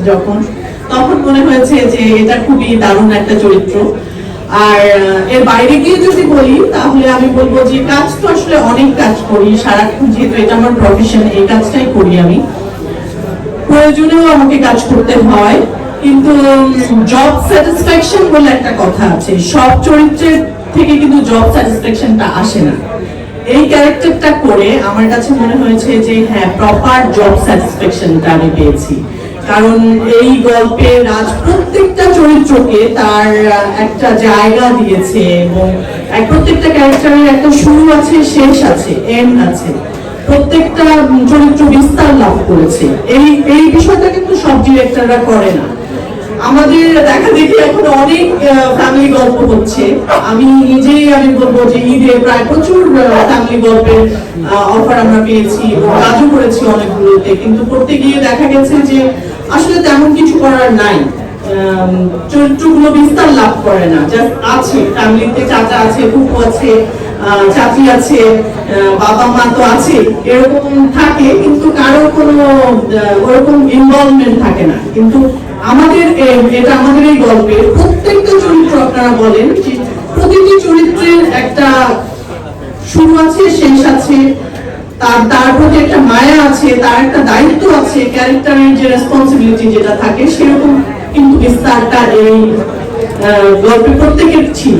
যখন, তখন মনে হয়েছে যে এটা খুবই দারুণ একটা চরিত্র। আর এর বাইরে গিয়ে যদি বলি তাহলে আমি বলবো যে কাজ তো আসলে অনেক কাজ করি সারাক্ষণ, যেহেতু এটা আমার প্রফেশন, এই কাজটাই করি আমি, প্রয়োজনেও আমাকে কাজ করতে হয়। কিন্তু জব স্যাটিসফ্যাকশন বলে একটা কথা আছে, সব চরিত্রের থেকে কিন্তু জব স্যাটিসফ্যাকশনটা আসে না। এই ক্যারেক্টারটা করে আমার কাছে মনে হয়েছে যে হ্যাঁ, প্রপার জব স্যাটিসফ্যাকশনটা আমি পেয়েছি। কারণ এই গল্পে রাজ প্রত্যেকটা চরিত্রকে তার একটা জায়গা দিয়েছে এবং প্রত্যেকটা ক্যারেক্টারের একটা শুরু আছে, শেষ আছে, এন্ড আছে। প্রত্যেকটা চরিত্র বিস্তার লাভ করেছে। এই বিষয়টা কিন্তু সব ডিরেক্টররা করে না। আমাদের দেখা দেখি এখন অনেক ফ্যামিলি গল্প হচ্ছে। আমি নিজেই বলবো যে ঈদে প্রায় প্রচুর ফ্যামিলি গল্পের অফার আমরা পেয়েছি, কাজও করেছি অনেকগুলোতে, কিন্তু করতে গিয়ে দেখা গেছে যে আসলে তেমন কিছু করার নাই। চরিত্রগুলো বিস্তার লাভ করে না, জাস্ট আছে ফ্যামিলিতে, চাচা আছে, ফুফু আছে, চাচি আছে, বাবা মা তো আছে, এরকম থাকে, কিন্তু কারো কোনো ওরকম ইনভলভমেন্ট থাকে না। কিন্তু আমাদের এটা আমাদের এই গল্পের প্রত্যেকটা চরিত্র, আপনারা বলেন যে প্রতিটি চরিত্রের একটা শুরু আছে, শেষ আছে, তার প্রতি একটা মায়া আছে, তার একটা দায়িত্ব আছে, ক্যারেক্টারের যে রেসপন্সিবিলিটি যেটা থাকে সেরকম কিন্তু বিস্তারটা এই গল্পের প্রত্যেকের ছিল।